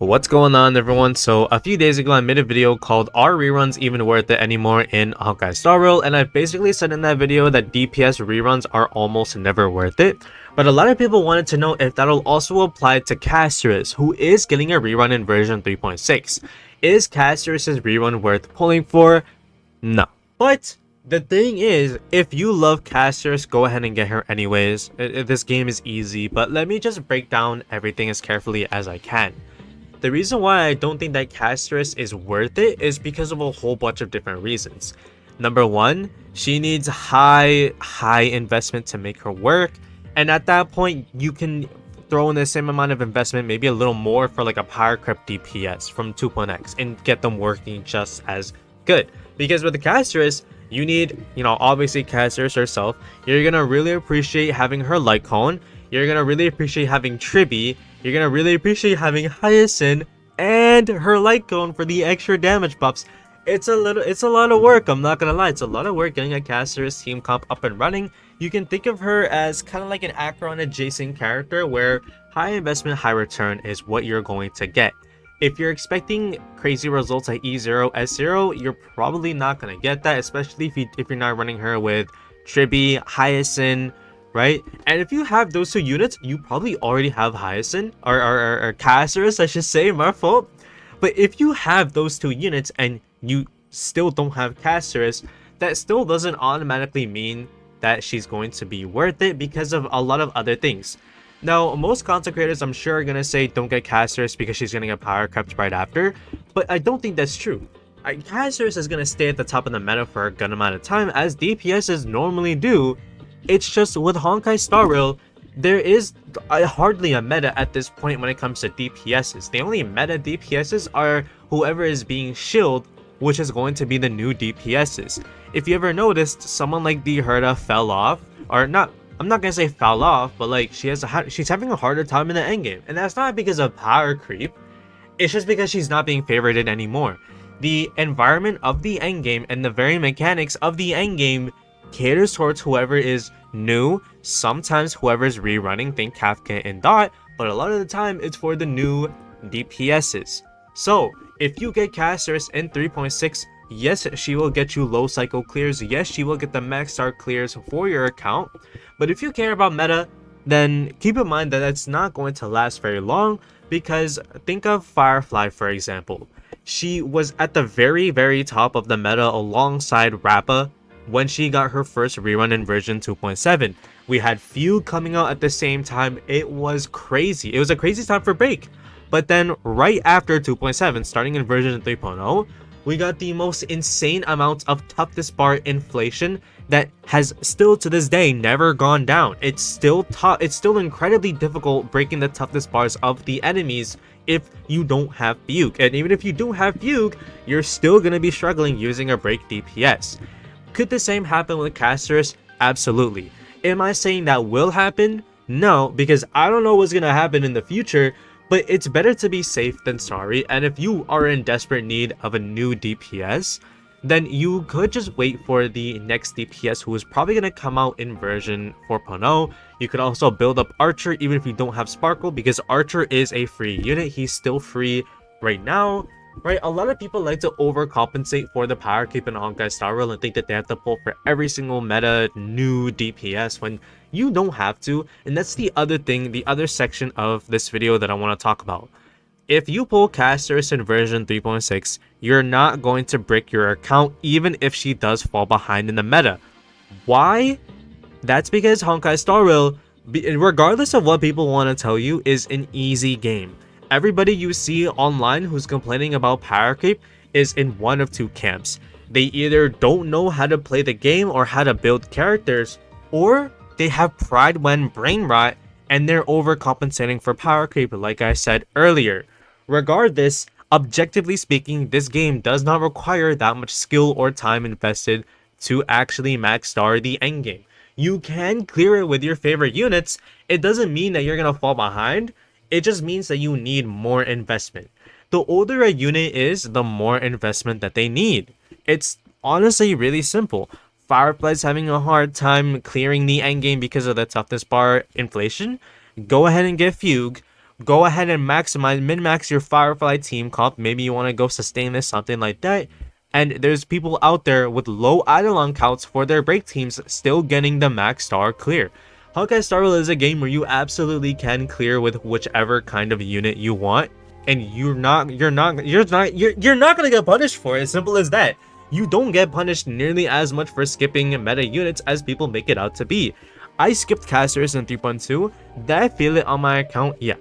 What's going on, everyone? So a few days ago I made a video called "Are reruns even worth it anymore in Honkai Star Rail?" and I basically said in that video that DPS reruns are almost never worth it. But a lot of people wanted to know if that'll also apply to Castorice, who is getting a rerun in version 3.6. Is Castorice's rerun worth pulling for? No. But the thing is, if you love Castorice, go ahead and get her anyways. This game is easy, but let me just break down everything as carefully as I can. The reason why I don't think that Castorice is worth it is because of a whole bunch of different reasons. Number one, she needs high investment to make her work, and at that point you can throw in the same amount of investment, maybe a little more, for like a power creep DPS from 2.x and get them working just as good. Because with the Castorice, you need, obviously Castorice herself, you're gonna really appreciate having her light cone, you're gonna really appreciate having Tribi, you're gonna really appreciate having Hyacinth and her light cone for the extra damage buffs. It's a lot of work, I'm not gonna lie. It's a lot of work getting a Castorice team comp up and running. You can think of her as kind of like an Acheron adjacent character where high investment, high return is what you're going to get. If you're expecting crazy results at E0, S0, you're probably not gonna get that, especially if you're not running her with Tribi, Hyacinth, right? And if you have those two units, you probably already have Hyacinth or Castorice, I should say, my fault. But if you have those two units and you still don't have Castorice, that still doesn't automatically mean that she's going to be worth it because of a lot of other things. Now, most content creators, I'm sure, are gonna say don't get Castorice because she's gonna get power crept right after, but I don't think that's true. Castorice is gonna stay at the top of the meta for a good amount of time, as DPSs normally do. It's just with Honkai Star Rail, there is hardly a meta at this point when it comes to DPSs. The only meta DPSs are whoever is being shielded, which is going to be the new DPSs. If you ever noticed, someone like the Herda fell off, or not, I'm not gonna say fell off, but like she's having a harder time in the endgame, and that's not because of power creep. It's just because she's not being favorited anymore. The environment of the endgame and the very mechanics of the endgame caters towards whoever is new, sometimes whoever is rerunning, think Kafka and Dot, but a lot of the time it's for the new DPSs. So if you get Castorice in 3.6, yes, she will get you low cycle clears, yes, she will get the max start clears for your account, but if you care about meta, then keep in mind that that's not going to last very long, because think of Firefly, for example. She was at the very top of the meta alongside Rappa when she got her first rerun in version 2.7. We had Fugue coming out at the same time. It was crazy. It was a crazy time for Break. But then right after 2.7, starting in version 3.0, we got the most insane amount of toughness bar inflation that has still to this day never gone down. It's still tough. It's still incredibly difficult breaking the toughness bars of the enemies if you don't have Fugue. And even if you do have Fugue, you're still going to be struggling using a break DPS. Could the same happen with Castorice? Absolutely. Am I saying that will happen? No, because I don't know what's going to happen in the future, but it's better to be safe than sorry. And if you are in desperate need of a new DPS, then you could just wait for the next DPS who is probably going to come out in version 4.0. You could also build up Archer even if you don't have Sparkle, because Archer is a free unit. He's still free right now. Right, a lot of people like to overcompensate for the power creep in Honkai Star Rail and think that they have to pull for every single meta new DPS when you don't have to. And that's the other thing, the other section of this video that I want to talk about. If you pull Castorice in version 3.6, you're not going to brick your account even if she does fall behind in the meta. Why? That's because Honkai Star Rail, regardless of what people want to tell you, is an easy game. Everybody you see online who's complaining about power creep is in one of two camps. They either don't know how to play the game or how to build characters, or they have pride when brain rot and they're overcompensating for power creep, like I said earlier. Regardless, objectively speaking, this game does not require that much skill or time invested to actually max star the endgame. You can clear it with your favorite units. It doesn't mean that you're gonna fall behind. It just means that you need more investment. The older a unit is, the more investment that they need. It's honestly really simple. Firefly's having a hard time clearing the endgame because of the toughness bar inflation. Go ahead and get Fugue. go ahead and min-max your Firefly team comp. Maybe you want to go sustain this, something like that. And there's people out there with low Eidolon counts for their break teams still getting the max star clear. Honkai Star Rail is a game where you absolutely can clear with whichever kind of unit you want, and you're not gonna get punished for it. As simple as that. You don't get punished nearly as much for skipping meta units as people make it out to be. I skipped Castorice in 3.2. Did I feel it on my account? Yeah,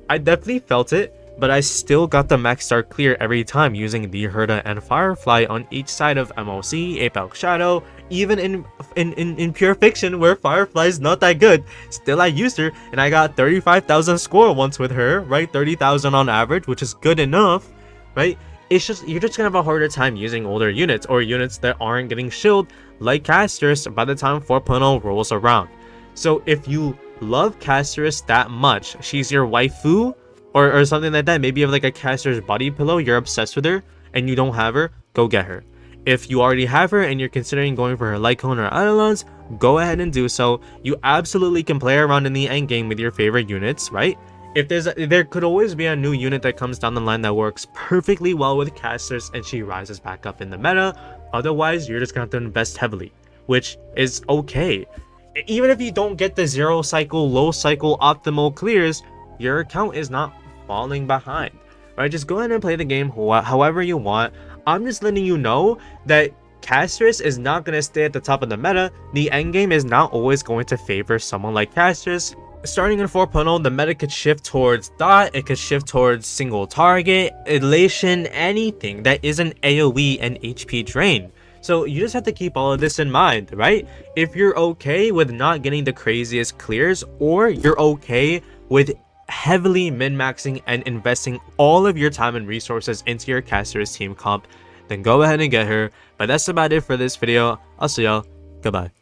I definitely felt it, but I still got the max star clear every time using the Herda and Firefly on each side of MOC, Apex Shadow, even in Pure Fiction where Firefly is not that good. Still I used her and I got 35,000 score once with her, right? 30,000 on average, which is good enough, right? It's just, you're just gonna have a harder time using older units or units that aren't getting shielded like Castorice by the time 4.0 rolls around. So if you love Castorice that much, she's your waifu, or something like that, maybe you have like a Castorice body pillow, you're obsessed with her, and you don't have her, go get her. If you already have her and you're considering going for her Lycone or Eidolons, go ahead and do so. You absolutely can play around in the end game with your favorite units, right? If there could always be a new unit that comes down the line that works perfectly well with Castorice and she rises back up in the meta. Otherwise, you're just gonna have to invest heavily, which is okay. Even if you don't get the 0 cycle, low cycle, optimal clears, your account is not falling behind, right? Just go ahead and play the game however you want. I'm just letting you know that Castorice is not going to stay at the top of the meta. The endgame is not always going to favor someone like Castorice. Starting in 4.0, the meta could shift towards dot, it could shift towards single target, elation, anything that isn't AoE and HP drain. So you just have to keep all of this in mind, right? If you're okay with not getting the craziest clears, or you're okay with heavily min-maxing and investing all of your time and resources into your Castorice team comp, then go ahead and get her. But that's about it for this video. I'll see y'all. Goodbye.